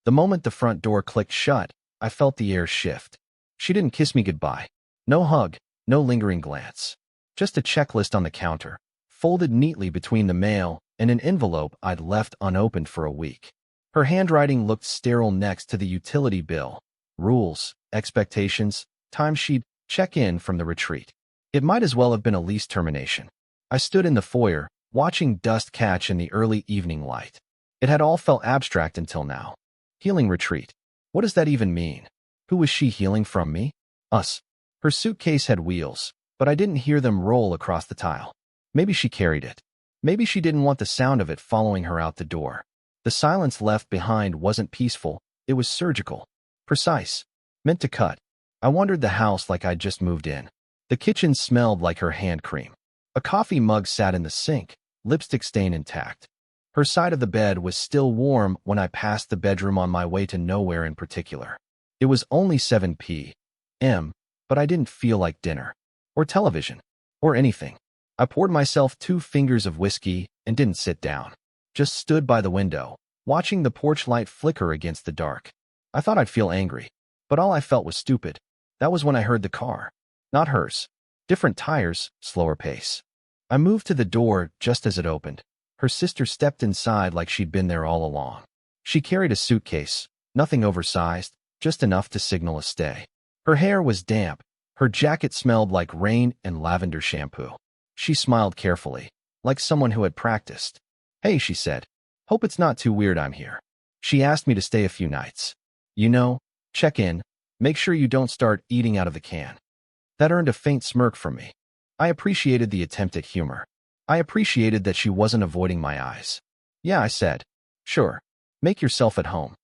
The moment the front door clicked shut, I felt the air shift. She didn't kiss me goodbye. No hug, no lingering glance. Just a checklist on the counter, folded neatly between the mail and an envelope I'd left unopened for a week. Her handwriting looked sterile next to the utility bill. Rules, expectations, timesheet, check-in from the retreat. It might as well have been a lease termination. I stood in the foyer, watching dust catch in the early evening light. It had all felt abstract until now. Healing retreat. What does that even mean? Who was she healing from, me? Us. Her suitcase had wheels, but I didn't hear them roll across the tile. Maybe she carried it. Maybe she didn't want the sound of it following her out the door. The silence left behind wasn't peaceful, it was surgical. Precise. Meant to cut. I wandered the house like I'd just moved in. The kitchen smelled like her hand cream. A coffee mug sat in the sink, lipstick stain intact. Her side of the bed was still warm when I passed the bedroom on my way to nowhere in particular. It was only 7 p.m., but I didn't feel like dinner, or television, or anything. I poured myself 2 fingers of whiskey and didn't sit down. Just stood by the window, watching the porch light flicker against the dark. I thought I'd feel angry, but all I felt was stupid. That was when I heard the car. Not hers. Different tires, slower pace. I moved to the door just as it opened. Her sister stepped inside like she'd been there all along. She carried a suitcase, nothing oversized, just enough to signal a stay. Her hair was damp. Her jacket smelled like rain and lavender shampoo. She smiled carefully, like someone who had practiced. "Hey," she said. "Hope it's not too weird I'm here." She asked me to stay a few nights. You know, check in, make sure you don't start eating out of the can. That earned a faint smirk from me. I appreciated the attempt at humor. I appreciated that she wasn't avoiding my eyes. "Yeah," I said. "Sure. Make yourself at home."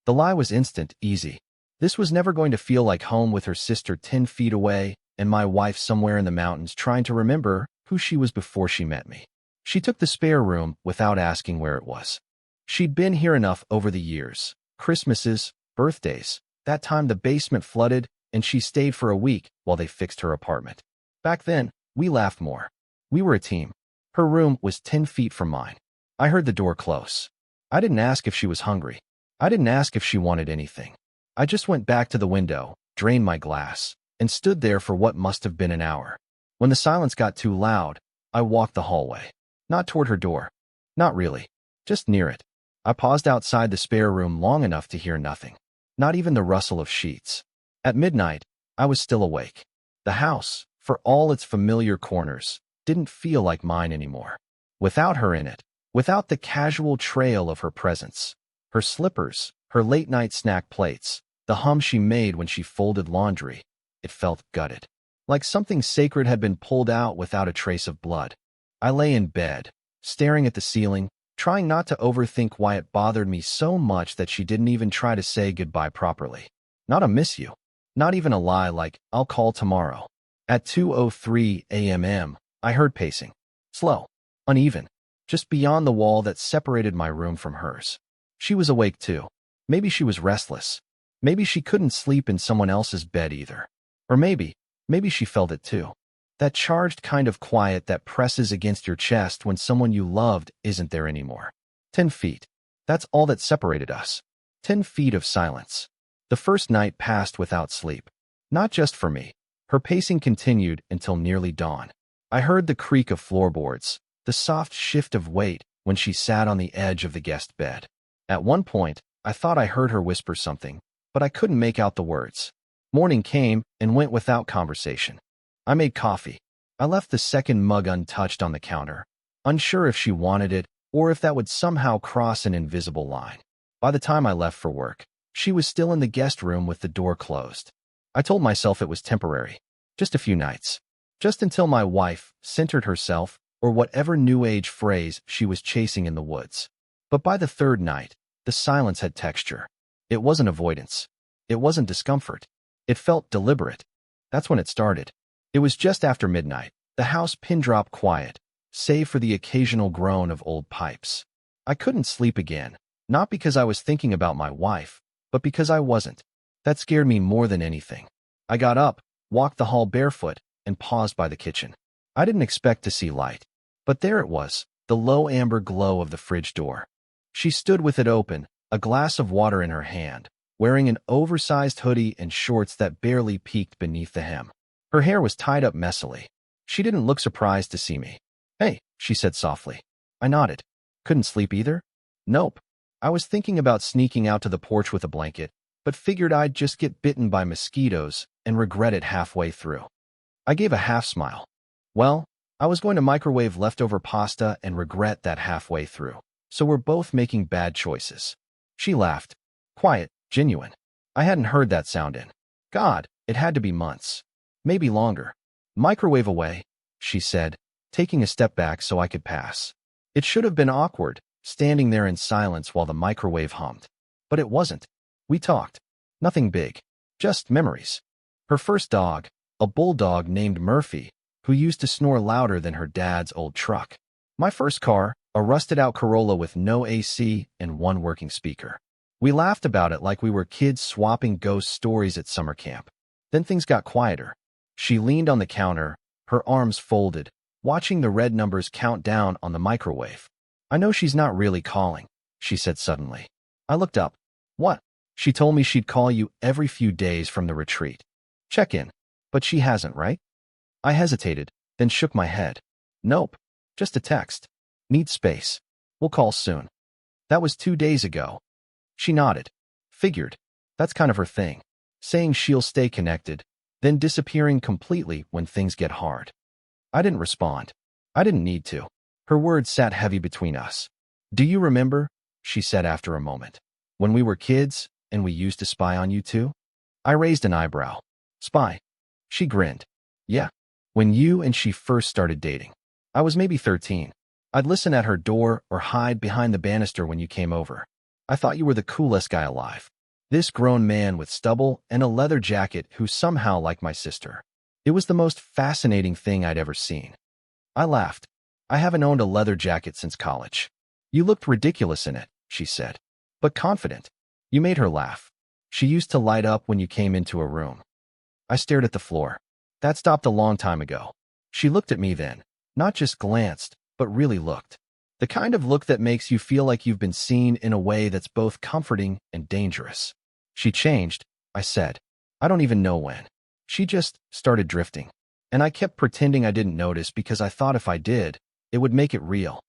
The lie was instant, easy. This was never going to feel like home with her sister 10 feet away and my wife somewhere in the mountains trying to remember who she was before she met me. She took the spare room without asking where it was. She'd been here enough over the years. Christmases, birthdays. That time the basement flooded and she stayed for a week while they fixed her apartment. Back then, we laughed more. We were a team. Her room was 10 feet from mine. I heard the door close. I didn't ask if she was hungry. I didn't ask if she wanted anything. I just went back to the window, drained my glass, and stood there for what must have been an hour. When the silence got too loud, I walked the hallway. Not toward her door. Not really. Just near it. I paused outside the spare room long enough to hear nothing. Not even the rustle of sheets. At midnight, I was still awake. The house, for all its familiar corners, didn't feel like mine anymore. Without her in it, without the casual trail of her presence, her slippers, her late-night snack plates, the hum she made when she folded laundry, it felt gutted. Like something sacred had been pulled out without a trace of blood. I lay in bed, staring at the ceiling, trying not to overthink why it bothered me so much that she didn't even try to say goodbye properly. Not a miss you. Not even a lie like, "I'll call tomorrow." At 2:03 a.m., I heard pacing. Slow. Uneven. Just beyond the wall that separated my room from hers. She was awake too. Maybe she was restless. Maybe she couldn't sleep in someone else's bed either. Or maybe she felt it too. That charged kind of quiet that presses against your chest when someone you loved isn't there anymore. 10 feet. That's all that separated us. 10 feet of silence. The first night passed without sleep. Not just for me. Her pacing continued until nearly dawn. I heard the creak of floorboards, the soft shift of weight when she sat on the edge of the guest bed. At one point, I thought I heard her whisper something, but I couldn't make out the words. Morning came and went without conversation. I made coffee. I left the second mug untouched on the counter, unsure if she wanted it or if that would somehow cross an invisible line. By the time I left for work, she was still in the guest room with the door closed. I told myself it was temporary, just a few nights, just until my wife centered herself or whatever new age phrase she was chasing in the woods. But by the third night, the silence had texture. It wasn't avoidance. It wasn't discomfort. It felt deliberate. That's when it started. It was just after midnight, the house pin-drop quiet, save for the occasional groan of old pipes. I couldn't sleep again, not because I was thinking about my wife, but because I wasn't. That scared me more than anything. I got up, walked the hall barefoot, and paused by the kitchen. I didn't expect to see light, but there it was, the low amber glow of the fridge door. She stood with it open, a glass of water in her hand, wearing an oversized hoodie and shorts that barely peeked beneath the hem. Her hair was tied up messily. She didn't look surprised to see me. "Hey," she said softly. I nodded. "Couldn't sleep either?" "Nope. I was thinking about sneaking out to the porch with a blanket, but figured I'd just get bitten by mosquitoes and regret it halfway through." I gave a half smile. "Well, I was going to microwave leftover pasta and regret that halfway through. So we're both making bad choices." She laughed. Quiet, genuine. I hadn't heard that sound in, God, it had to be months. Maybe longer. "Microwave away," she said, taking a step back so I could pass. It should have been awkward, standing there in silence while the microwave hummed. But it wasn't. We talked. Nothing big. Just memories. Her first dog, a bulldog named Murphy, who used to snore louder than her dad's old truck. My first car, a rusted-out Corolla with no AC and one working speaker. We laughed about it like we were kids swapping ghost stories at summer camp. Then things got quieter. She leaned on the counter, her arms folded, watching the red numbers count down on the microwave. "I know she's not really calling," she said suddenly. I looked up. "What?" "She told me she'd call you every few days from the retreat. Check in. But she hasn't, right?" I hesitated, then shook my head. "Nope. Just a text. Need space. We'll call soon." "That was 2 days ago." She nodded. "Figured. That's kind of her thing. Saying she'll stay connected, then disappearing completely when things get hard." I didn't respond. I didn't need to. Her words sat heavy between us. "Do you remember," she said after a moment, "when we were kids and we used to spy on you two?" I raised an eyebrow. "Spy?" She grinned. "Yeah. When you and she first started dating. I was maybe 13. I'd listen at her door or hide behind the banister when you came over. I thought you were the coolest guy alive. This grown man with stubble and a leather jacket who somehow liked my sister. It was the most fascinating thing I'd ever seen." I laughed. "I haven't owned a leather jacket since college." "You looked ridiculous in it," she said. "But confident." You made her laugh. She used to light up when you came into a room. I stared at the floor. That stopped a long time ago. She looked at me then. Not just glanced, but really looked. The kind of look that makes you feel like you've been seen in a way that's both comforting and dangerous. She changed, I said. I don't even know when. She just started drifting. And I kept pretending I didn't notice because I thought if I did, it would make it real.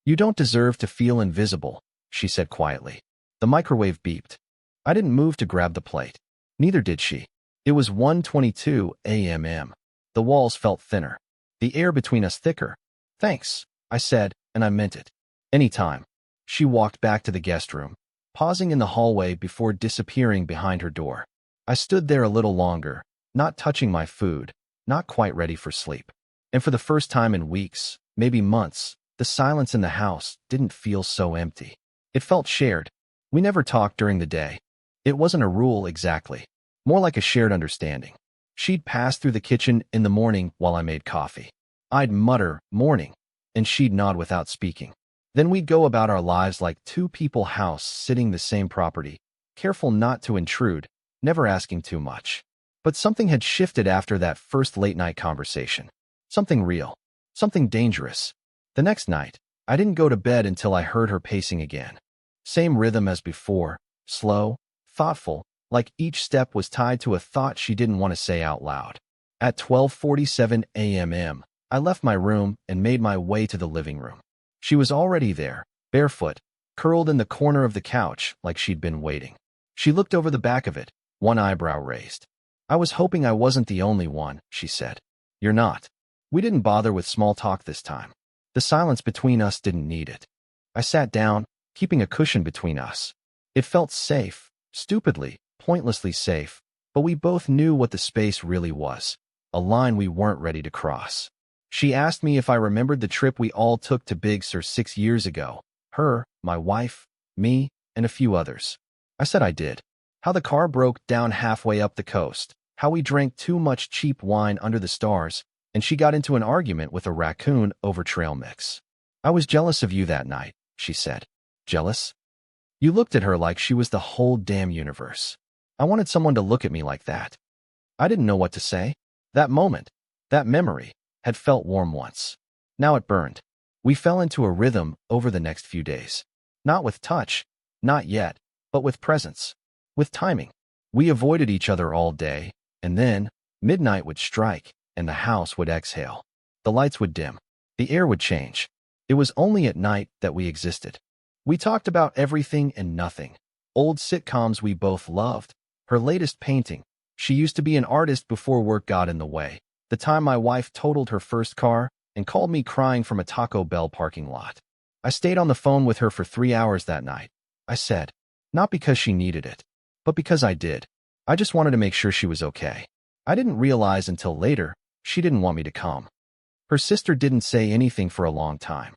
"You don't deserve to feel invisible," she said quietly. The microwave beeped. I didn't move to grab the plate. Neither did she. It was 1:22 a.m. The walls felt thinner. The air between us thicker. "Thanks," I said, and I meant it. "Anytime." She walked back to the guest room, pausing in the hallway before disappearing behind her door. I stood there a little longer, not touching my food, not quite ready for sleep. And for the first time in weeks, maybe months, the silence in the house didn't feel so empty. It felt shared. We never talked during the day. It wasn't a rule exactly. More like a shared understanding. She'd pass through the kitchen in the morning while I made coffee. I'd mutter, "Morning," and she'd nod without speaking. Then we'd go about our lives like two people house sitting the same property, careful not to intrude, never asking too much. But something had shifted after that first late-night conversation. Something real. Something dangerous. The next night, I didn't go to bed until I heard her pacing again. Same rhythm as before, slow, thoughtful, like each step was tied to a thought she didn't want to say out loud. At 12:47 a.m., I left my room and made my way to the living room. She was already there, barefoot, curled in the corner of the couch like she'd been waiting. She looked over the back of it, one eyebrow raised. "I was hoping I wasn't the only one," she said. "You're not." We didn't bother with small talk this time. The silence between us didn't need it. I sat down, keeping a cushion between us. It felt safe, stupidly, pointlessly safe, but we both knew what the space really was, a line we weren't ready to cross. She asked me if I remembered the trip we all took to Big Sur 6 years ago. Her, my wife, me, and a few others. I said I did. How the car broke down halfway up the coast, how we drank too much cheap wine under the stars, and she got into an argument with a raccoon over trail mix. "I was jealous of you that night," she said. "Jealous?" You looked at her like she was the whole damn universe. I wanted someone to look at me like that. I didn't know what to say. That moment, that memory, had felt warm once. Now it burned. We fell into a rhythm over the next few days. Not with touch, not yet, but with presence, with timing. We avoided each other all day, and then midnight would strike, and the house would exhale. The lights would dim. The air would change. It was only at night that we existed. We talked about everything and nothing. Old sitcoms we both loved. Her latest painting. She used to be an artist before work got in the way. The time my wife totaled her first car and called me crying from a Taco Bell parking lot. I stayed on the phone with her for 3 hours that night. I said, not because she needed it, but because I did. I just wanted to make sure she was okay. I didn't realize until later she didn't want me to come. Her sister didn't say anything for a long time.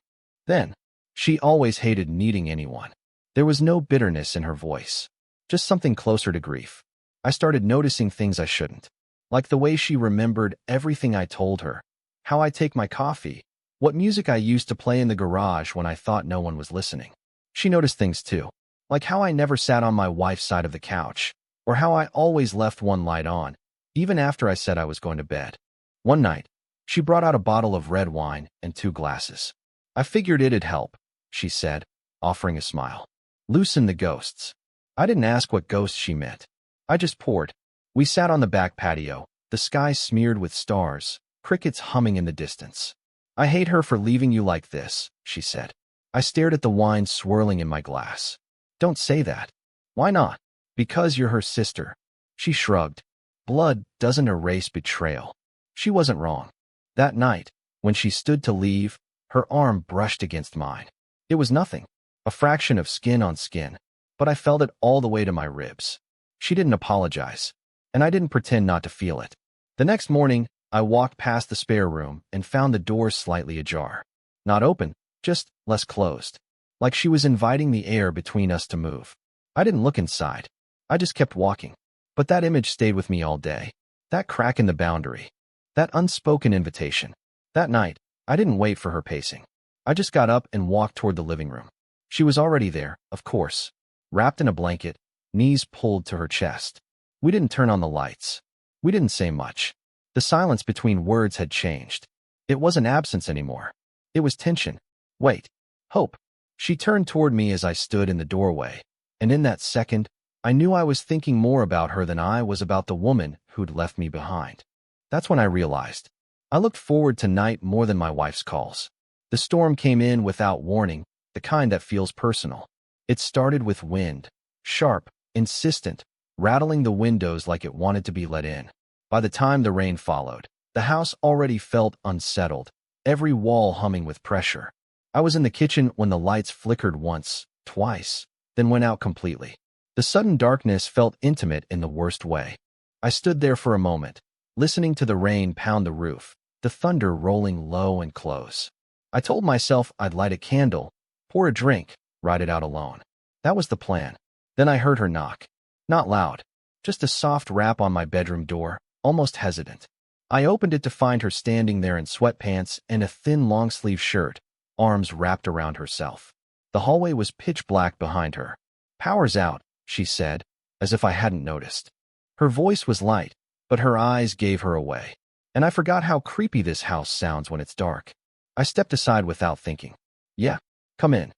Then, she always hated needing anyone. There was no bitterness in her voice, just something closer to grief. I started noticing things I shouldn't, like the way she remembered everything I told her, how I take my coffee, what music I used to play in the garage when I thought no one was listening. She noticed things too, like how I never sat on my wife's side of the couch, or how I always left one light on, even after I said I was going to bed. One night, she brought out a bottle of red wine and 2 glasses. I figured it'd help, she said, offering a smile. Loosen the ghosts. I didn't ask what ghosts she meant. I just poured. We sat on the back patio, the sky smeared with stars, crickets humming in the distance. I hate her for leaving you like this, she said. I stared at the wine swirling in my glass. Don't say that. Why not? Because you're her sister. She shrugged. Blood doesn't erase betrayal. She wasn't wrong. That night, when she stood to leave, her arm brushed against mine. It was nothing, a fraction of skin on skin, but I felt it all the way to my ribs. She didn't apologize, and I didn't pretend not to feel it. The next morning, I walked past the spare room and found the door slightly ajar. Not open, just less closed, like she was inviting the air between us to move. I didn't look inside. I just kept walking. But that image stayed with me all day. That crack in the boundary. That unspoken invitation. That night, I didn't wait for her pacing. I just got up and walked toward the living room. She was already there, of course, wrapped in a blanket, knees pulled to her chest. We didn't turn on the lights. We didn't say much. The silence between words had changed. It wasn't absence anymore. It was tension. Wait. Hope. She turned toward me as I stood in the doorway, and in that second, I knew I was thinking more about her than I was about the woman who'd left me behind. That's when I realized. I looked forward to night more than my wife's calls. The storm came in without warning, the kind that feels personal. It started with wind, sharp, insistent, rattling the windows like it wanted to be let in. By the time the rain followed, the house already felt unsettled, every wall humming with pressure. I was in the kitchen when the lights flickered once, twice, then went out completely. The sudden darkness felt intimate in the worst way. I stood there for a moment, listening to the rain pound the roof, the thunder rolling low and close. I told myself I'd light a candle, pour a drink, ride it out alone. That was the plan. Then I heard her knock. Not loud, just a soft rap on my bedroom door, almost hesitant. I opened it to find her standing there in sweatpants and a thin long-sleeve shirt, arms wrapped around herself. The hallway was pitch black behind her. "Power's out," she said, as if I hadn't noticed. Her voice was light, but her eyes gave her away. And I forgot how creepy this house sounds when it's dark. I stepped aside without thinking. "Yeah, come in."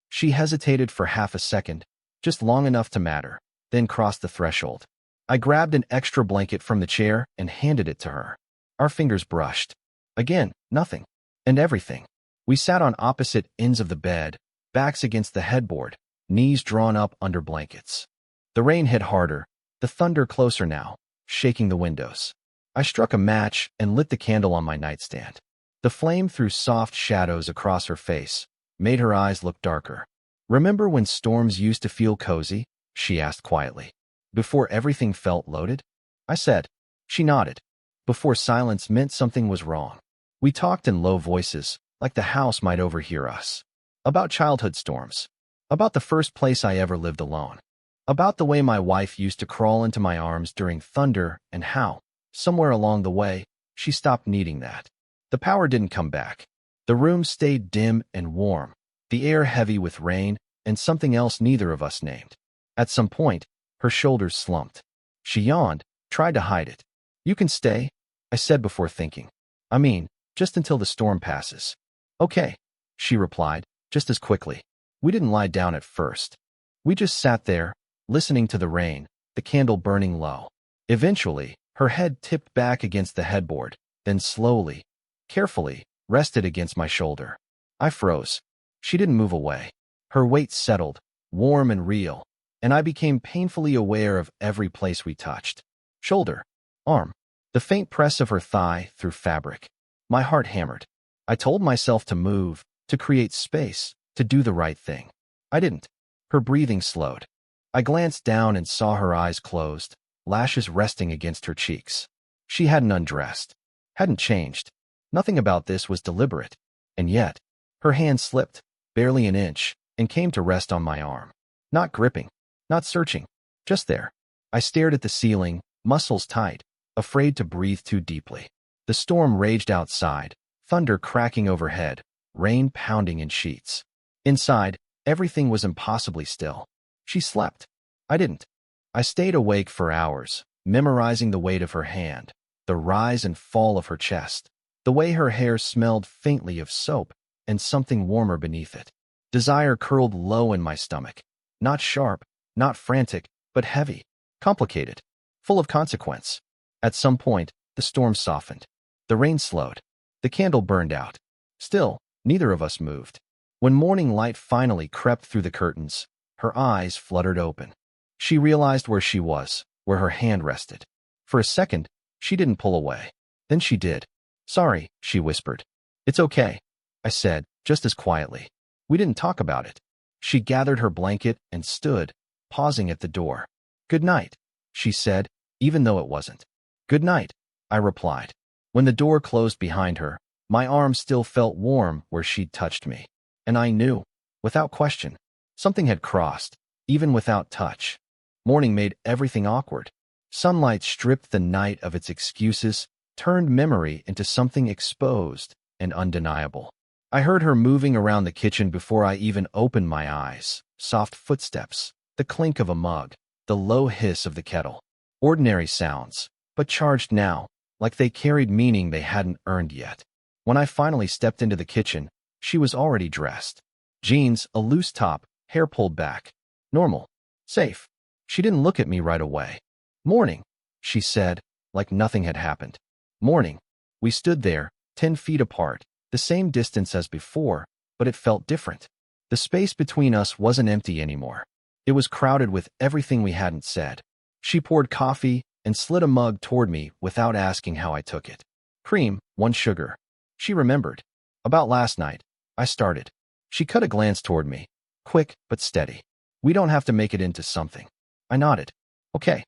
She hesitated for half a second, just long enough to matter, then crossed the threshold. I grabbed an extra blanket from the chair and handed it to her. Our fingers brushed. Again, nothing. And everything. We sat on opposite ends of the bed, backs against the headboard, knees drawn up under blankets. The rain hit harder, the thunder closer now, shaking the windows. I struck a match and lit the candle on my nightstand. The flame threw soft shadows across her face, made her eyes look darker. "Remember when storms used to feel cozy?" she asked quietly. "Before everything felt loaded?" I said. She nodded. Before silence meant something was wrong. We talked in low voices, like the house might overhear us. About childhood storms. About the first place I ever lived alone. About the way my wife used to crawl into my arms during thunder and how, somewhere along the way, she stopped needing that. The power didn't come back. The room stayed dim and warm, the air heavy with rain and something else neither of us named. At some point, her shoulders slumped. She yawned, tried to hide it. "You can stay," I said before thinking. "I mean, just until the storm passes." "Okay," she replied, just as quickly. We didn't lie down at first. We just sat there, listening to the rain, the candle burning low. Eventually, her head tipped back against the headboard, then slowly, carefully, rested against my shoulder. I froze. She didn't move away. Her weight settled, warm and real, and I became painfully aware of every place we touched. Shoulder, arm, the faint press of her thigh through fabric. My heart hammered. I told myself to move, to create space, to do the right thing. I didn't. Her breathing slowed. I glanced down and saw her eyes closed, lashes resting against her cheeks. She hadn't undressed, hadn't changed. Nothing about this was deliberate. And yet, her hand slipped, barely an inch, and came to rest on my arm. Not gripping, not searching, just there. I stared at the ceiling, muscles tight, afraid to breathe too deeply. The storm raged outside, thunder cracking overhead, rain pounding in sheets. Inside, everything was impossibly still. She slept. I didn't. I stayed awake for hours, memorizing the weight of her hand, the rise and fall of her chest, the way her hair smelled faintly of soap and something warmer beneath it. Desire curled low in my stomach. Not sharp, not frantic, but heavy, complicated, full of consequence. At some point, the storm softened. The rain slowed. The candle burned out. Still, neither of us moved. When morning light finally crept through the curtains, her eyes fluttered open. She realized where she was, where her hand rested. For a second, she didn't pull away. Then she did. "Sorry," she whispered. "It's okay," I said, just as quietly. We didn't talk about it. She gathered her blanket and stood, pausing at the door. "Good night," she said, even though it wasn't. "Good night," I replied. When the door closed behind her, my arm still felt warm where she'd touched me. And I knew, without question, something had crossed, even without touch. Morning made everything awkward. Sunlight stripped the night of its excuses, turned memory into something exposed and undeniable. I heard her moving around the kitchen before I even opened my eyes. Soft footsteps, the clink of a mug, the low hiss of the kettle. Ordinary sounds, but charged now, like they carried meaning they hadn't earned yet. When I finally stepped into the kitchen, she was already dressed. Jeans, a loose top, hair pulled back. Normal. Safe. She didn't look at me right away. "Morning," she said, like nothing had happened. "Morning." We stood there, 10 feet apart, the same distance as before, but it felt different. The space between us wasn't empty anymore. It was crowded with everything we hadn't said. She poured coffee and slid a mug toward me without asking how I took it. "Cream, 1 sugar." She remembered. "About last night," I started. She cut a glance toward me, quick but steady. "We don't have to make it into something." I nodded. "Okay."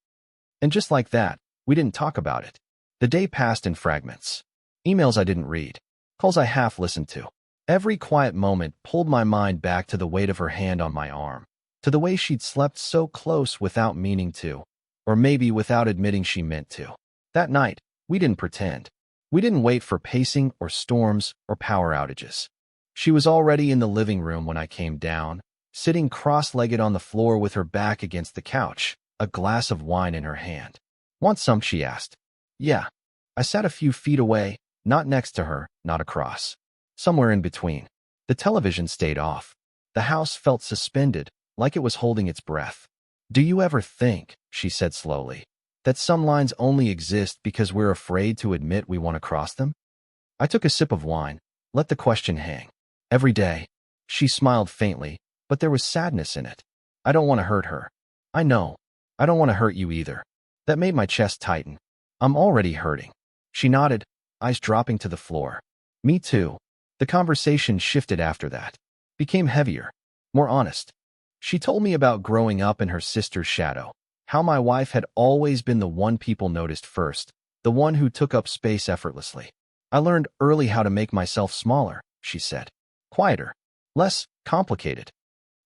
And just like that, we didn't talk about it. The day passed in fragments. Emails I didn't read. Calls I half listened to. Every quiet moment pulled my mind back to the weight of her hand on my arm, to the way she'd slept so close without meaning to, or maybe without admitting she meant to. That night, we didn't pretend. We didn't wait for pacing or storms or power outages. She was already in the living room when I came down, sitting cross-legged on the floor with her back against the couch, a glass of wine in her hand. "Want some?" she asked. "Yeah." I sat a few feet away, not next to her, not across. Somewhere in between. The television stayed off. The house felt suspended, like it was holding its breath. "Do you ever think," she said slowly, "that some lines only exist because we're afraid to admit we want to cross them?" I took a sip of wine, let the question hang. "Every day." She smiled faintly, but there was sadness in it. "I don't want to hurt her." "I know. I don't want to hurt you either." That made my chest tighten. "I'm already hurting." She nodded, eyes dropping to the floor. "Me too." The conversation shifted after that. Became heavier, more honest. She told me about growing up in her sister's shadow, how my wife had always been the one people noticed first, the one who took up space effortlessly. "I learned early how to make myself smaller," she said. "Quieter. Less complicated."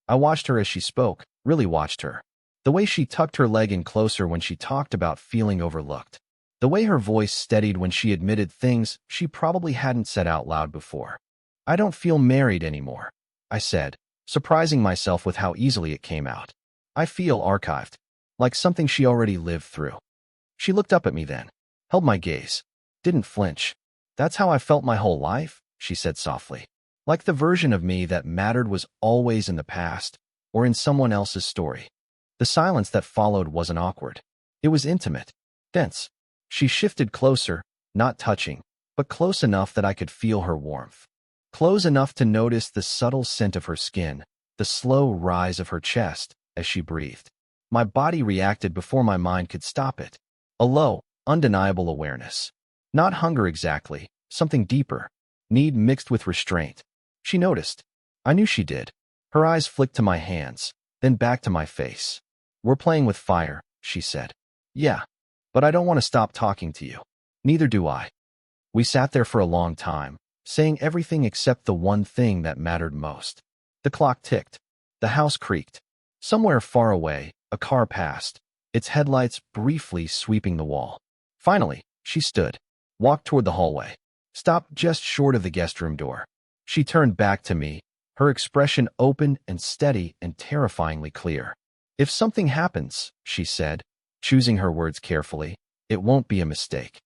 I watched her as she spoke, really watched her. The way she tucked her leg in closer when she talked about feeling overlooked. The way her voice steadied when she admitted things she probably hadn't said out loud before. "I don't feel married anymore," I said, surprising myself with how easily it came out. "I feel archived, like something she already lived through." She looked up at me then, held my gaze, didn't flinch. "That's how I felt my whole life," she said softly. Like the version of me that mattered was always in the past, or in someone else's story. The silence that followed wasn't awkward. It was intimate, dense. She shifted closer, not touching, but close enough that I could feel her warmth. Close enough to notice the subtle scent of her skin, the slow rise of her chest as she breathed. My body reacted before my mind could stop it. A low, undeniable awareness. Not hunger exactly, something deeper. Need mixed with restraint. She noticed. I knew she did. Her eyes flicked to my hands, then back to my face. "We're playing with fire," she said. "Yeah, but I don't want to stop talking to you." "Neither do I." We sat there for a long time, saying everything except the one thing that mattered most. The clock ticked. The house creaked. Somewhere far away, a car passed, its headlights briefly sweeping the wall. Finally, she stood, walked toward the hallway, stopped just short of the guest room door. She turned back to me, her expression open and steady and terrifyingly clear. "If something happens," she said, choosing her words carefully, "it won't be a mistake."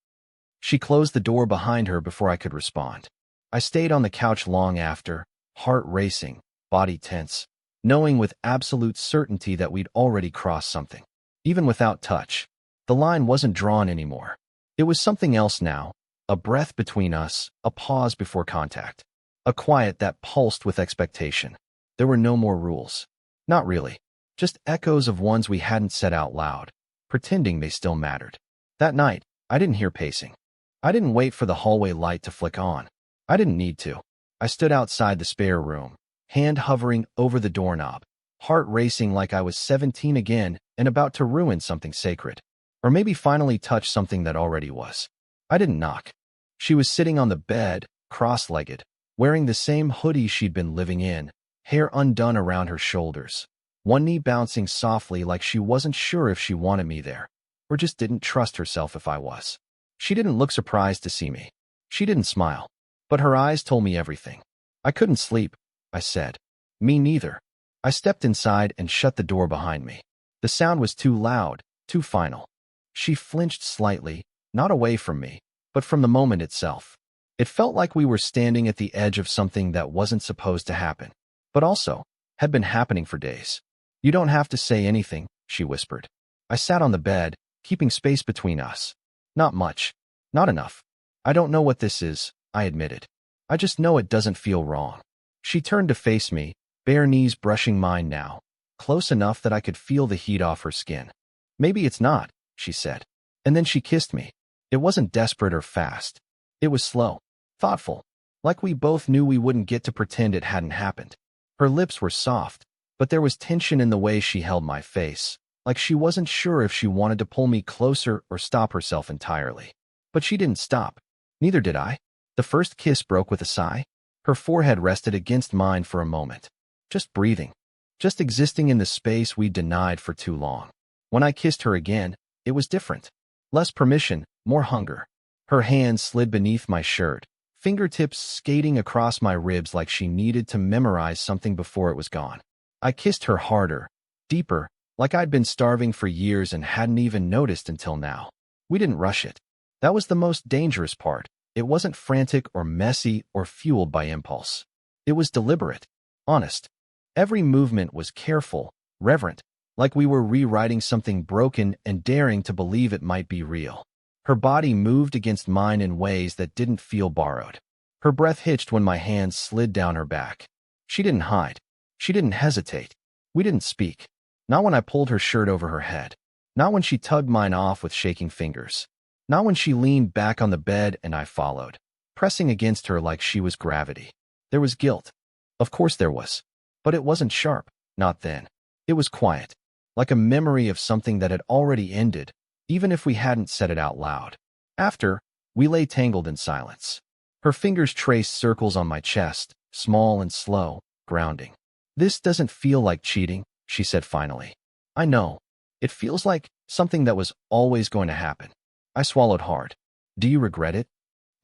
She closed the door behind her before I could respond. I stayed on the couch long after, heart racing, body tense, knowing with absolute certainty that we'd already crossed something. Even without touch, the line wasn't drawn anymore. It was something else now, a breath between us, a pause before contact, a quiet that pulsed with expectation. There were no more rules. Not really. Just echoes of ones we hadn't said out loud, pretending they still mattered. That night, I didn't hear pacing. I didn't wait for the hallway light to flick on. I didn't need to. I stood outside the spare room, hand hovering over the doorknob, heart racing like I was 17 again and about to ruin something sacred. Or maybe finally touch something that already was. I didn't knock. She was sitting on the bed, cross-legged, wearing the same hoodie she'd been living in, hair undone around her shoulders, one knee bouncing softly like she wasn't sure if she wanted me there, or just didn't trust herself if I was. She didn't look surprised to see me. She didn't smile. But her eyes told me everything. "I couldn't sleep," I said. "Me neither." I stepped inside and shut the door behind me. The sound was too loud, too final. She flinched slightly, not away from me, but from the moment itself. It felt like we were standing at the edge of something that wasn't supposed to happen, but also had been happening for days. "You don't have to say anything," she whispered. I sat on the bed, keeping space between us. "Not much. Not enough. I don't know what this is," I admitted. "I just know it doesn't feel wrong." She turned to face me, bare knees brushing mine now, close enough that I could feel the heat off her skin. "Maybe it's not," she said. And then she kissed me. It wasn't desperate or fast. It was slow, thoughtful, like we both knew we wouldn't get to pretend it hadn't happened. Her lips were soft, but there was tension in the way she held my face, like she wasn't sure if she wanted to pull me closer or stop herself entirely. But she didn't stop. Neither did I. The first kiss broke with a sigh. Her forehead rested against mine for a moment. Just breathing. Just existing in the space we denied for too long. When I kissed her again, it was different. Less permission, more hunger. Her hands slid beneath my shirt, fingertips skating across my ribs like she needed to memorize something before it was gone. I kissed her harder, deeper, like I'd been starving for years and hadn't even noticed until now. We didn't rush it. That was the most dangerous part. It wasn't frantic or messy or fueled by impulse. It was deliberate, honest. Every movement was careful, reverent, like we were rewriting something broken and daring to believe it might be real. Her body moved against mine in ways that didn't feel borrowed. Her breath hitched when my hands slid down her back. She didn't hide. She didn't hesitate. We didn't speak. Not when I pulled her shirt over her head. Not when she tugged mine off with shaking fingers. Not when she leaned back on the bed and I followed, pressing against her like she was gravity. There was guilt. Of course there was. But it wasn't sharp, not then. It was quiet, like a memory of something that had already ended, even if we hadn't said it out loud. After, we lay tangled in silence. Her fingers traced circles on my chest, small and slow, grounding. "This doesn't feel like cheating," she said finally. "I know. It feels like something that was always going to happen." I swallowed hard. "Do you regret it?"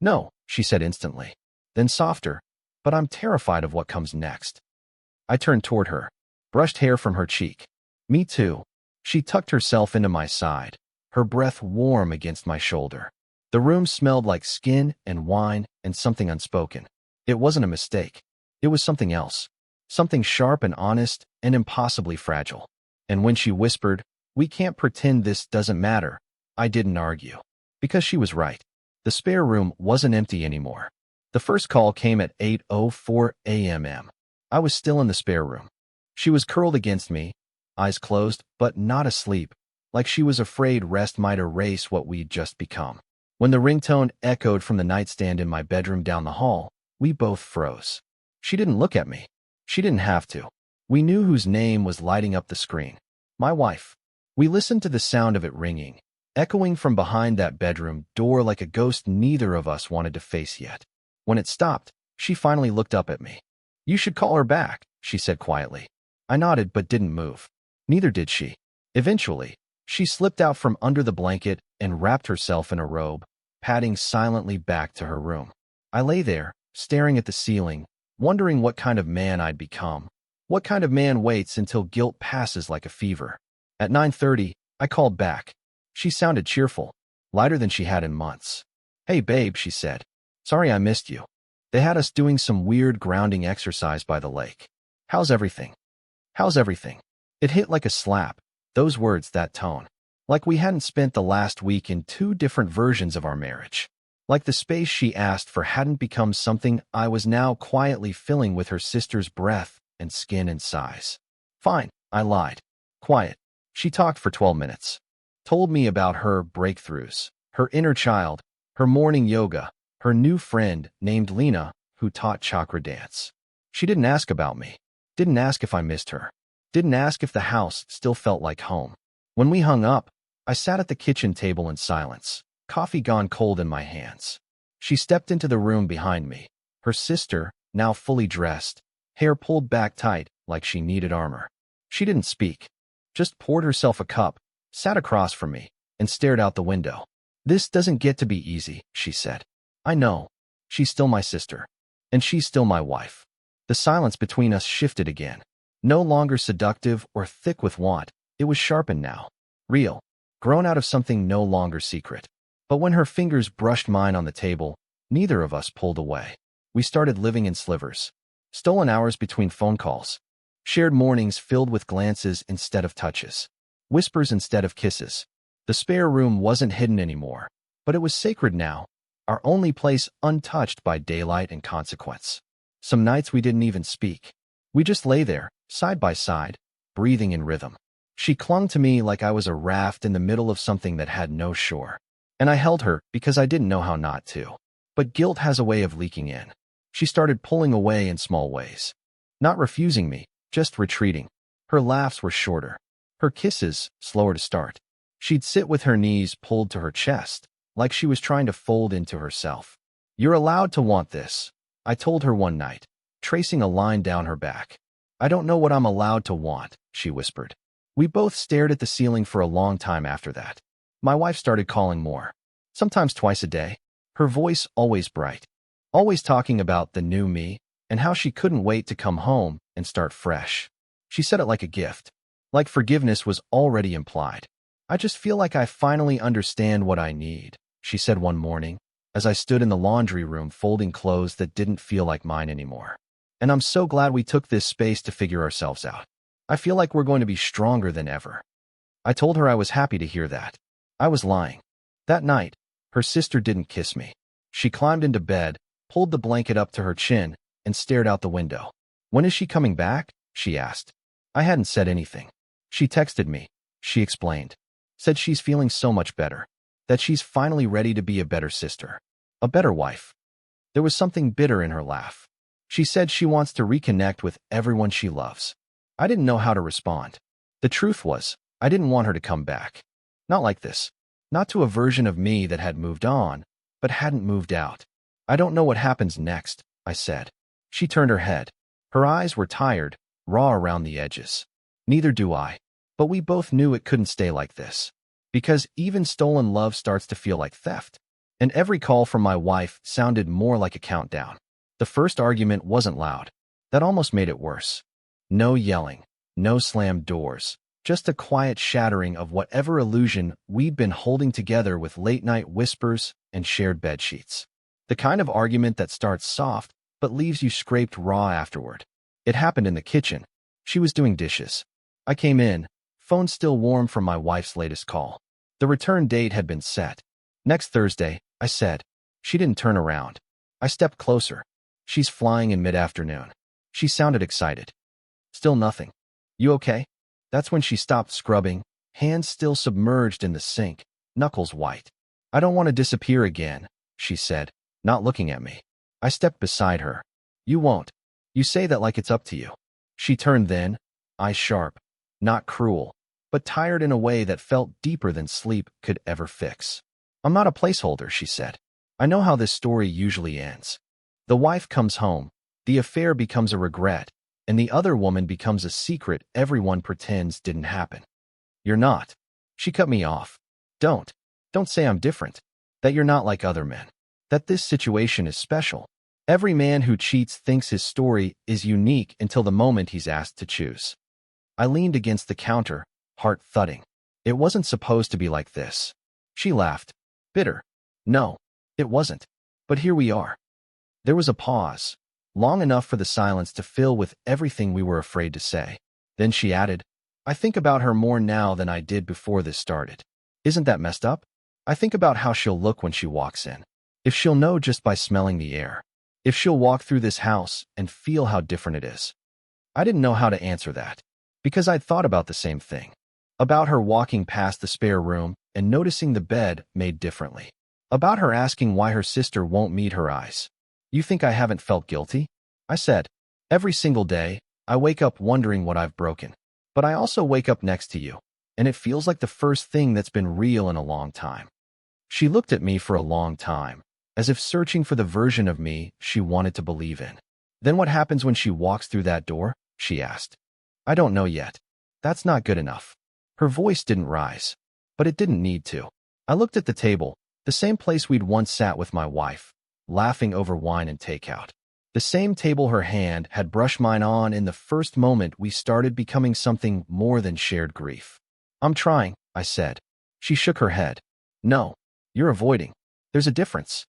"No," she said instantly. Then softer, "But I'm terrified of what comes next." I turned toward her, brushed hair from her cheek. "Me too." She tucked herself into my side, her breath warm against my shoulder. The room smelled like skin and wine and something unspoken. It wasn't a mistake. It was something else. Something sharp and honest and impossibly fragile. And when she whispered, "We can't pretend this doesn't matter," I didn't argue. Because she was right. The spare room wasn't empty anymore. The first call came at 8:04 a.m. I was still in the spare room. She was curled against me, eyes closed, but not asleep, like she was afraid rest might erase what we'd just become. When the ringtone echoed from the nightstand in my bedroom down the hall, we both froze. She didn't look at me. She didn't have to. We knew whose name was lighting up the screen. My wife. We listened to the sound of it ringing, echoing from behind that bedroom door like a ghost neither of us wanted to face yet. When it stopped, she finally looked up at me. "You should call her back," she said quietly. I nodded but didn't move. Neither did she. Eventually, she slipped out from under the blanket and wrapped herself in a robe, padding silently back to her room. I lay there, staring at the ceiling, wondering what kind of man I'd become. What kind of man waits until guilt passes like a fever? At 9:30, I called back. She sounded cheerful, lighter than she had in months. "Hey babe," she said. "Sorry I missed you. They had us doing some weird grounding exercise by the lake. How's everything?" How's everything? It hit like a slap, those words, that tone. Like we hadn't spent the last week in two different versions of our marriage. Like the space she asked for hadn't become something I was now quietly filling with her sister's breath and skin and sighs. Fine, I lied. Quiet. She talked for 12 minutes. Told me about her breakthroughs, her inner child, her morning yoga, her new friend named Lena who taught chakra dance. She didn't ask about me. Didn't ask if I missed her. Didn't ask if the house still felt like home. When we hung up, I sat at the kitchen table in silence, coffee gone cold in my hands. She stepped into the room behind me, her sister, now fully dressed, hair pulled back tight like she needed armor. She didn't speak, just poured herself a cup, sat across from me, and stared out the window. "This doesn't get to be easy," she said. "I know. She's still my sister. And she's still my wife." The silence between us shifted again. No longer seductive or thick with want, it was sharpened now. Real. Grown out of something no longer secret. But when her fingers brushed mine on the table, neither of us pulled away. We started living in slivers. Stolen hours between phone calls. Shared mornings filled with glances instead of touches. Whispers instead of kisses. The spare room wasn't hidden anymore, but it was sacred now, our only place untouched by daylight and consequence. Some nights we didn't even speak. We just lay there, side by side, breathing in rhythm. She clung to me like I was a raft in the middle of something that had no shore. And I held her because I didn't know how not to. But guilt has a way of leaking in. She started pulling away in small ways. Not refusing me, just retreating. Her laughs were shorter. Her kisses, slower to start. She'd sit with her knees pulled to her chest, like she was trying to fold into herself. "You're allowed to want this," I told her one night, tracing a line down her back. "I don't know what I'm allowed to want," she whispered. We both stared at the ceiling for a long time after that. My wife started calling more. Sometimes twice a day. Her voice always bright. Always talking about the new me and how she couldn't wait to come home and start fresh. She said it like a gift. Like forgiveness was already implied. "I just feel like I finally understand what I need," she said one morning, as I stood in the laundry room folding clothes that didn't feel like mine anymore. "And I'm so glad we took this space to figure ourselves out. I feel like we're going to be stronger than ever." I told her I was happy to hear that. I was lying. That night, her sister didn't kiss me. She climbed into bed, pulled the blanket up to her chin, and stared out the window. "When is she coming back?" she asked. I hadn't said anything. "She texted me," she explained. "Said she's feeling so much better. That she's finally ready to be a better sister. A better wife." There was something bitter in her laugh. She said she wants to reconnect with everyone she loves. I didn't know how to respond. The truth was, I didn't want her to come back. Not like this. Not to a version of me that had moved on, but hadn't moved out. "I don't know what happens next," I said. She turned her head. Her eyes were tired, raw around the edges. "Neither do I. But we both knew it couldn't stay like this. Because even stolen love starts to feel like theft." And every call from my wife sounded more like a countdown. The first argument wasn't loud. That almost made it worse. No yelling, no slammed doors, just a quiet shattering of whatever illusion we'd been holding together with late-night whispers and shared bedsheets. The kind of argument that starts soft but leaves you scraped raw afterward. It happened in the kitchen. She was doing dishes. I came in, phone still warm from my wife's latest call. The return date had been set. Next Thursday, I said. She didn't turn around. I stepped closer. She's flying in mid-afternoon. She sounded excited. Still nothing. You okay? That's when she stopped scrubbing, hands still submerged in the sink, knuckles white. I don't want to disappear again, she said, not looking at me. I stepped beside her. You won't. You say that like it's up to you. She turned then, eyes sharp, not cruel, but tired in a way that felt deeper than sleep could ever fix. I'm not a placeholder, she said. I know how this story usually ends. The wife comes home, the affair becomes a regret, and the other woman becomes a secret everyone pretends didn't happen. You're not. She cut me off. Don't say I'm different, that you're not like other men, that this situation is special. Every man who cheats thinks his story is unique until the moment he's asked to choose. I leaned against the counter, heart thudding. It wasn't supposed to be like this. She laughed. Bitter. No, it wasn't. But here we are. There was a pause, long enough for the silence to fill with everything we were afraid to say. Then she added, I think about her more now than I did before this started. Isn't that messed up? I think about how she'll look when she walks in. If she'll know just by smelling the air. If she'll walk through this house and feel how different it is. I didn't know how to answer that, because I'd thought about the same thing. About her walking past the spare room and noticing the bed made differently. About her asking why her sister won't meet her eyes. You think I haven't felt guilty? I said. Every single day, I wake up wondering what I've broken. But I also wake up next to you, and it feels like the first thing that's been real in a long time. She looked at me for a long time, as if searching for the version of me she wanted to believe in. Then what happens when she walks through that door? She asked. I don't know yet. That's not good enough. Her voice didn't rise, but it didn't need to. I looked at the table, the same place we'd once sat with my wife, laughing over wine and takeout. The same table her hand had brushed mine on in the first moment we started becoming something more than shared grief. I'm trying, I said. She shook her head. No, you're avoiding. There's a difference.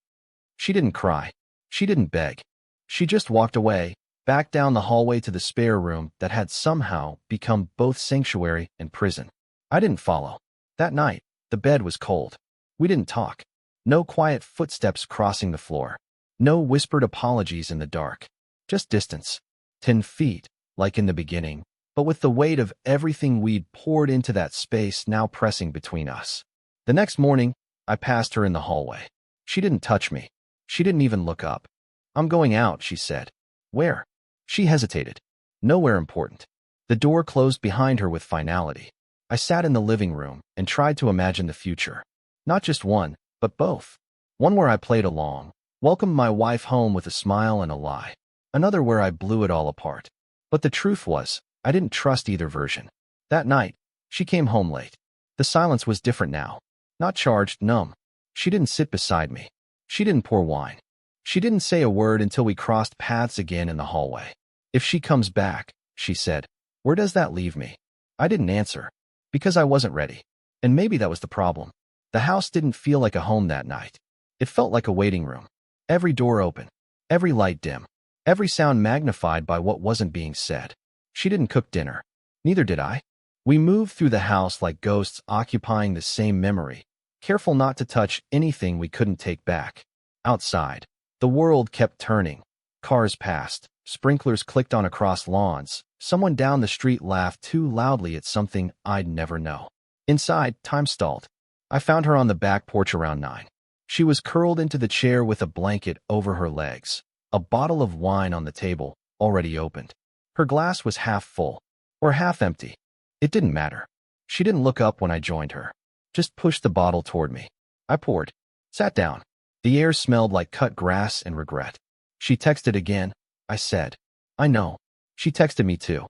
She didn't cry. She didn't beg. She just walked away, back down the hallway to the spare room that had somehow become both sanctuary and prison. I didn't follow. That night, the bed was cold. We didn't talk. No quiet footsteps crossing the floor. No whispered apologies in the dark. Just distance. 10 feet, like in the beginning, but with the weight of everything we'd poured into that space now pressing between us. The next morning, I passed her in the hallway. She didn't touch me. She didn't even look up. I'm going out, she said. Where? She hesitated. Nowhere important. The door closed behind her with finality. I sat in the living room and tried to imagine the future. Not just one, but both. One where I played along, welcomed my wife home with a smile and a lie. Another where I blew it all apart. But the truth was, I didn't trust either version. That night, she came home late. The silence was different now. Not charged, numb. She didn't sit beside me. She didn't pour wine. She didn't say a word until we crossed paths again in the hallway. If she comes back, she said, where does that leave me? I didn't answer. Because I wasn't ready. And maybe that was the problem. The house didn't feel like a home that night. It felt like a waiting room. Every door open. Every light dim. Every sound magnified by what wasn't being said. She didn't cook dinner. Neither did I. We moved through the house like ghosts occupying the same memory, careful not to touch anything we couldn't take back. Outside, the world kept turning. Cars passed. Sprinklers clicked on across lawns. Someone down the street laughed too loudly at something I'd never know. Inside, time stalled. I found her on the back porch around 9. She was curled into the chair with a blanket over her legs, a bottle of wine on the table, already opened. Her glass was half full, or half empty. It didn't matter. She didn't look up when I joined her. Just pushed the bottle toward me. I poured. Sat down. The air smelled like cut grass and regret. She texted again, I said. I know. She texted me too.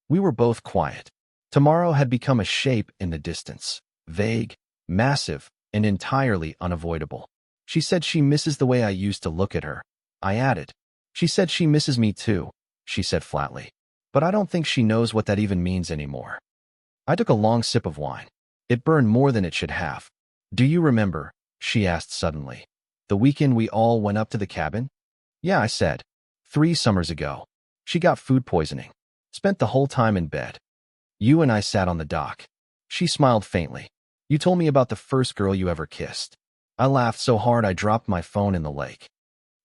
We were both quiet. Tomorrow had become a shape in the distance. Vague, massive, and entirely unavoidable. She said she misses the way I used to look at her. I added. She said she misses me too, she said flatly. But I don't think she knows what that even means anymore. I took a long sip of wine. It burned more than it should have. Do you remember, she asked suddenly, the weekend we all went up to the cabin? Yeah, I said. 3 summers ago. She got food poisoning. Spent the whole time in bed. You and I sat on the dock. She smiled faintly. You told me about the first girl you ever kissed. I laughed so hard I dropped my phone in the lake.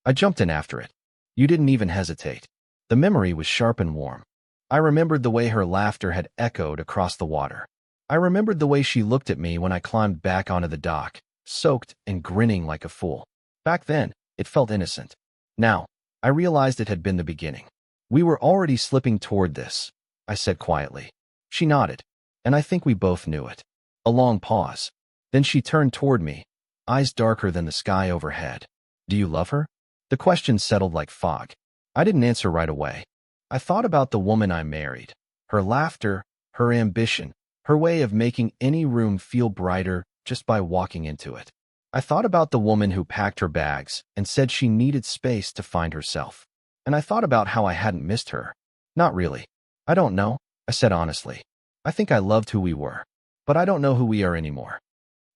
I jumped in after it. You didn't even hesitate. The memory was sharp and warm. I remembered the way her laughter had echoed across the water. I remembered the way she looked at me when I climbed back onto the dock, soaked and grinning like a fool. Back then, it felt innocent. Now, I realized it had been the beginning. We were already slipping toward this, I said quietly. She nodded, and I think we both knew it. A long pause. Then she turned toward me, eyes darker than the sky overhead. Do you love her? The question settled like fog. I didn't answer right away. I thought about the woman I married, her laughter, her ambition, her way of making any room feel brighter just by walking into it. I thought about the woman who packed her bags and said she needed space to find herself. And I thought about how I hadn't missed her. Not really. I don't know, I said honestly. I think I loved who we were, but I don't know who we are anymore.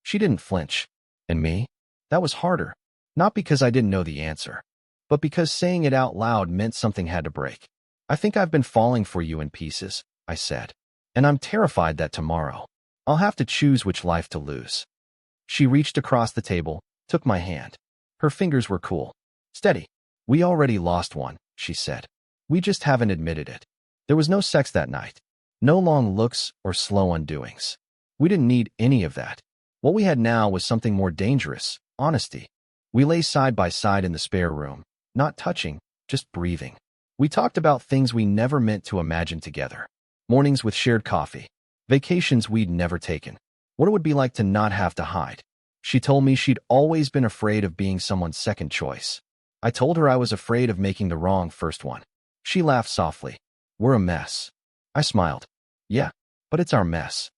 She didn't flinch. And me? That was harder. Not because I didn't know the answer, but because saying it out loud meant something had to break. I think I've been falling for you in pieces, I said. And I'm terrified that tomorrow, I'll have to choose which life to lose. She reached across the table, took my hand. Her fingers were cool. Steady. We already lost one, she said. We just haven't admitted it. There was no sex that night. No long looks or slow undoings. We didn't need any of that. What we had now was something more dangerous, honesty. We lay side by side in the spare room, not touching, just breathing. We talked about things we never meant to imagine together. Mornings with shared coffee. Vacations we'd never taken. What it would be like to not have to hide. She told me she'd always been afraid of being someone's second choice. I told her I was afraid of making the wrong first one. She laughed softly. We're a mess. I smiled. Yeah, but it's our mess.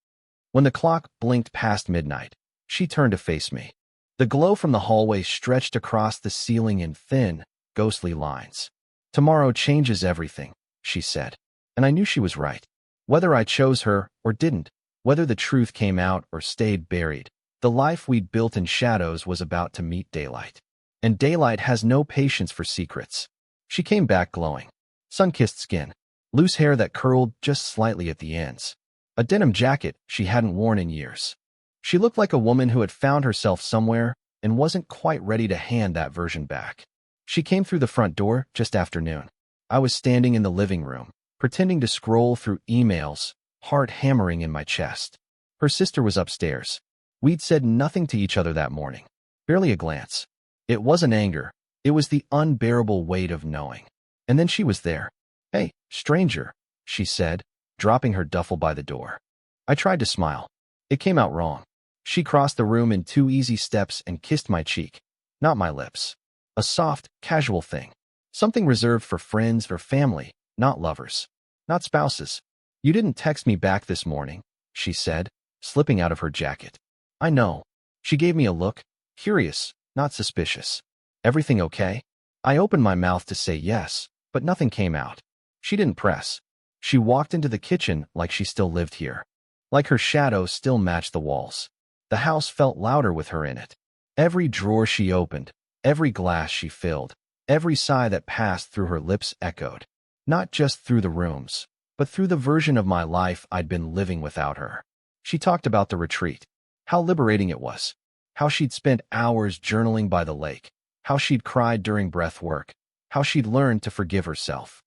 When the clock blinked past midnight, she turned to face me. The glow from the hallway stretched across the ceiling in thin, ghostly lines. Tomorrow changes everything, she said. And I knew she was right. Whether I chose her or didn't, whether the truth came out or stayed buried, the life we'd built in shadows was about to meet daylight. And daylight has no patience for secrets. She came back glowing. Sun-kissed skin. Loose hair that curled just slightly at the ends. A denim jacket she hadn't worn in years. She looked like a woman who had found herself somewhere and wasn't quite ready to hand that version back. She came through the front door just after noon. I was standing in the living room, pretending to scroll through emails, heart hammering in my chest. Her sister was upstairs. We'd said nothing to each other that morning. Barely a glance. It wasn't anger. It was the unbearable weight of knowing. And then she was there. Hey, stranger, she said, dropping her duffel by the door. I tried to smile. It came out wrong. She crossed the room in 2 easy steps and kissed my cheek, not my lips. A soft, casual thing. Something reserved for friends or family, not lovers. Not spouses. You didn't text me back this morning, she said, slipping out of her jacket. I know. She gave me a look, curious, not suspicious. Everything okay? I opened my mouth to say yes, but nothing came out. She didn't press. She walked into the kitchen like she still lived here. Like her shadow still matched the walls. The house felt louder with her in it. Every drawer she opened, every glass she filled, every sigh that passed through her lips echoed. Not just through the rooms, but through the version of my life I'd been living without her. She talked about the retreat. How liberating it was. How she'd spent hours journaling by the lake. How she'd cried during breath work. How she'd learned to forgive herself.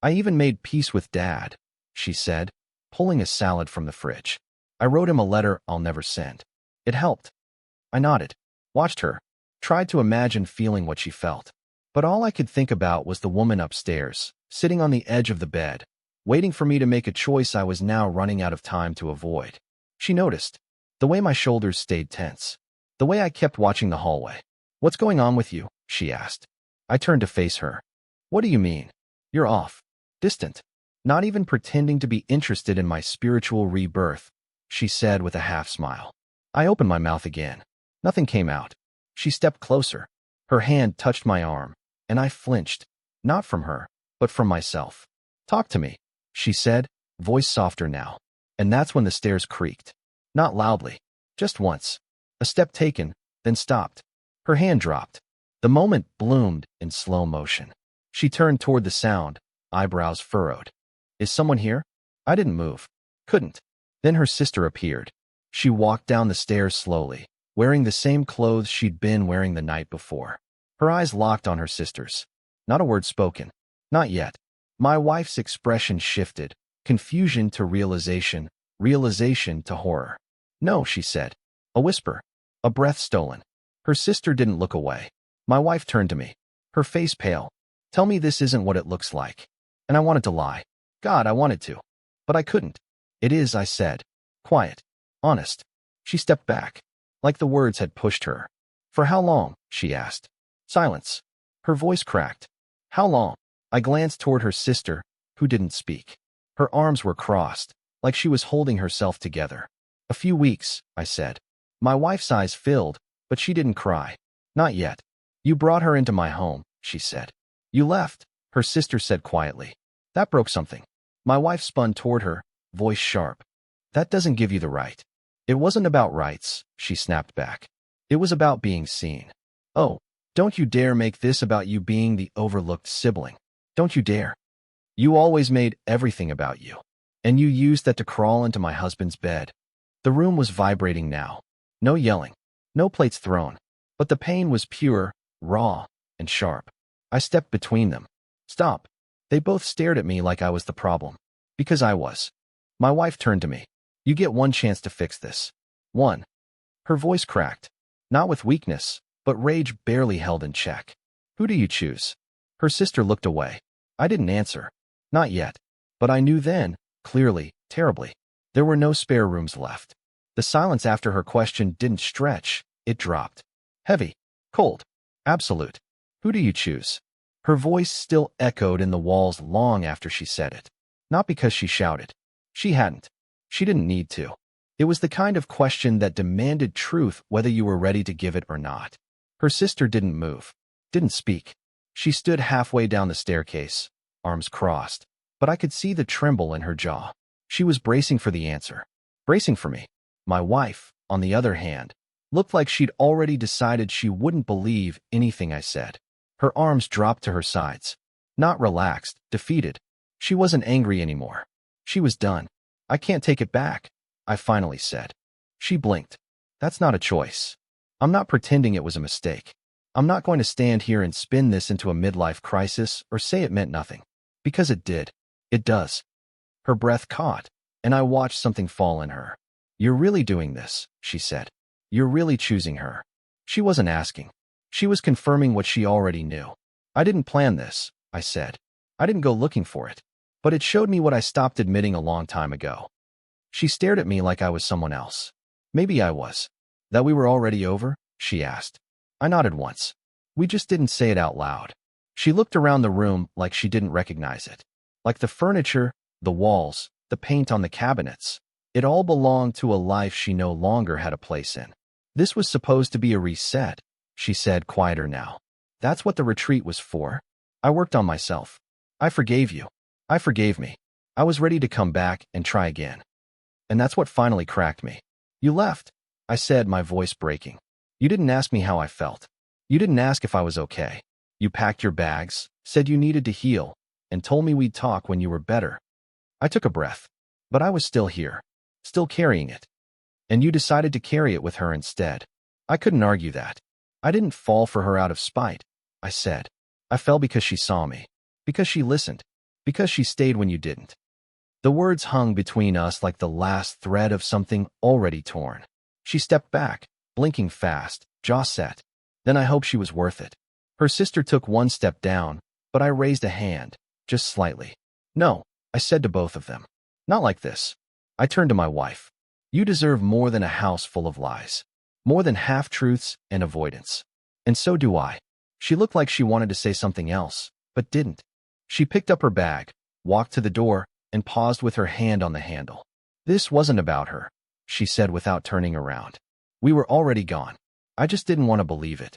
I even made peace with Dad, she said, pulling a salad from the fridge. I wrote him a letter I'll never send. It helped. I nodded, watched her, tried to imagine feeling what she felt. But all I could think about was the woman upstairs, sitting on the edge of the bed, waiting for me to make a choice I was now running out of time to avoid. She noticed. The way my shoulders stayed tense. The way I kept watching the hallway. What's going on with you? She asked. I turned to face her. What do you mean? You're off. Distant. Not even pretending to be interested in my spiritual rebirth, she said with a half smile. I opened my mouth again. Nothing came out. She stepped closer. Her hand touched my arm, and I flinched. Not from her, but from myself. Talk to me, she said, voice softer now. And that's when the stairs creaked. Not loudly. Just once. A step taken, then stopped. Her hand dropped. The moment bloomed in slow motion. She turned toward the sound, eyebrows furrowed. Is someone here? I didn't move. Couldn't. Then her sister appeared. She walked down the stairs slowly, wearing the same clothes she'd been wearing the night before. Her eyes locked on her sister's. Not a word spoken. Not yet. My wife's expression shifted, confusion to realization, realization to horror. No, she said. A whisper. A breath stolen. Her sister didn't look away. My wife turned to me, her face pale. Tell me this isn't what it looks like. And I wanted to lie. God, I wanted to. But I couldn't. It is, I said. Quiet. Honest. She stepped back, like the words had pushed her. For how long? She asked. Silence. Her voice cracked. How long? I glanced toward her sister, who didn't speak. Her arms were crossed, like she was holding herself together. A few weeks, I said. My wife's eyes filled, but she didn't cry. Not yet. You brought her into my home, she said. You left, her sister said quietly. That broke something. My wife spun toward her, voice sharp. That doesn't give you the right. It wasn't about rights, she snapped back. It was about being seen. Oh, don't you dare make this about you being the overlooked sibling. Don't you dare. You always made everything about you. And you used that to crawl into my husband's bed. The room was vibrating now. No yelling. No plates thrown. But the pain was pure, raw, and sharp. I stepped between them. Stop. They both stared at me like I was the problem. Because I was. My wife turned to me. You get one chance to fix this. One. Her voice cracked. Not with weakness, but rage barely held in check. Who do you choose? Her sister looked away. I didn't answer. Not yet. But I knew then, clearly, terribly. There were no spare rooms left. The silence after her question didn't stretch, it dropped. Heavy. Cold. Absolute. Who do you choose? Her voice still echoed in the walls long after she said it. Not because she shouted. She hadn't. She didn't need to. It was the kind of question that demanded truth whether you were ready to give it or not. Her sister didn't move. Didn't speak. She stood halfway down the staircase, arms crossed. But I could see the tremble in her jaw. She was bracing for the answer. Bracing for me. My wife, on the other hand, looked like she'd already decided she wouldn't believe anything I said. Her arms dropped to her sides. Not relaxed, defeated. She wasn't angry anymore. She was done. I can't take it back, I finally said. She blinked. That's not a choice. I'm not pretending it was a mistake. I'm not going to stand here and spin this into a midlife crisis or say it meant nothing. Because it did. It does. Her breath caught, and I watched something fall in her. You're really doing this, she said. You're really choosing her. She wasn't asking. She was confirming what she already knew. I didn't plan this, I said. I didn't go looking for it. But it showed me what I stopped admitting a long time ago. She stared at me like I was someone else. Maybe I was. That we were already over? She asked. I nodded once. We just didn't say it out loud. She looked around the room like she didn't recognize it. Like the furniture, the walls, the paint on the cabinets. It all belonged to a life she no longer had a place in. This was supposed to be a reset, she said, quieter now. That's what the retreat was for. I worked on myself. I forgave you. I forgave me. I was ready to come back and try again. And that's what finally cracked me. You left, I said, my voice breaking. You didn't ask me how I felt. You didn't ask if I was okay. You packed your bags, said you needed to heal, and told me we'd talk when you were better. I took a breath. But I was still here. Still carrying it. And you decided to carry it with her instead. I couldn't argue that. I didn't fall for her out of spite, I said. I fell because she saw me. Because she listened. Because she stayed when you didn't. The words hung between us like the last thread of something already torn. She stepped back, blinking fast, jaw set. Then I hoped she was worth it. Her sister took one step down, but I raised a hand, just slightly. No, I said to both of them. Not like this. I turned to my wife. You deserve more than a house full of lies. More than half-truths and avoidance. And so do I. She looked like she wanted to say something else, but didn't. She picked up her bag, walked to the door, and paused with her hand on the handle. This wasn't about her, she said without turning around. We were already gone. I just didn't want to believe it.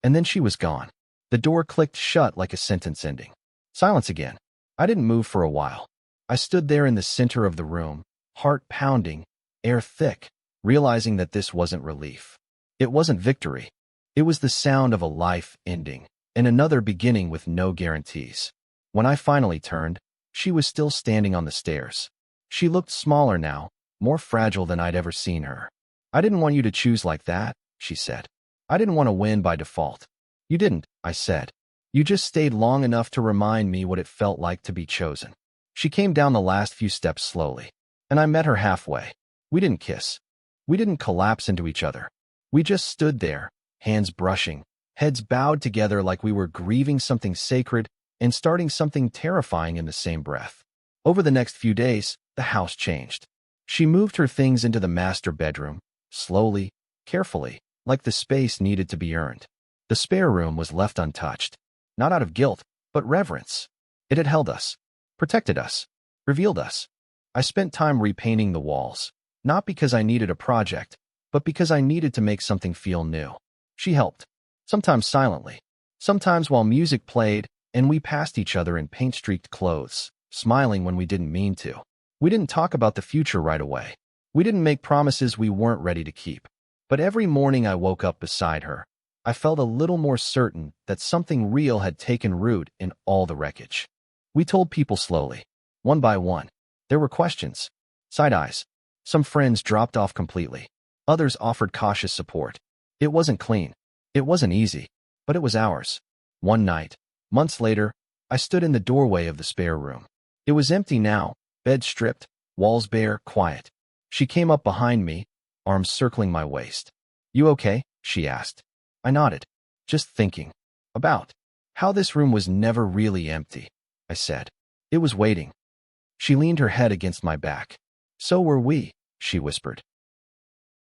And then she was gone. The door clicked shut like a sentence ending. Silence again. I didn't move for a while. I stood there in the center of the room, heart pounding, air thick, realizing that this wasn't relief. It wasn't victory. It was the sound of a life ending, and another beginning with no guarantees. When I finally turned, she was still standing on the stairs. She looked smaller now, more fragile than I'd ever seen her. I didn't want you to choose like that, she said. I didn't want to win by default. You didn't, I said. You just stayed long enough to remind me what it felt like to be chosen. She came down the last few steps slowly, and I met her halfway. We didn't kiss. We didn't collapse into each other. We just stood there, hands brushing, heads bowed together like we were grieving something sacred and starting something terrifying in the same breath. Over the next few days, the house changed. She moved her things into the master bedroom, slowly, carefully, like the space needed to be earned. The spare room was left untouched, not out of guilt, but reverence. It had held us, protected us, revealed us. I spent time repainting the walls, not because I needed a project, but because I needed to make something feel new. She helped, sometimes silently, sometimes while music played and we passed each other in paint-streaked clothes, smiling when we didn't mean to. We didn't talk about the future right away. We didn't make promises we weren't ready to keep. But every morning I woke up beside her, I felt a little more certain that something real had taken root in all the wreckage. We told people slowly, one by one. There were questions, side eyes. Some friends dropped off completely. Others offered cautious support. It wasn't clean. It wasn't easy. But it was ours. One night, months later, I stood in the doorway of the spare room. It was empty now, bed stripped, walls bare, quiet. She came up behind me, arms circling my waist. "You okay?" she asked. I nodded, just thinking about how this room was never really empty, I said. It was waiting. She leaned her head against my back. "So were we," she whispered.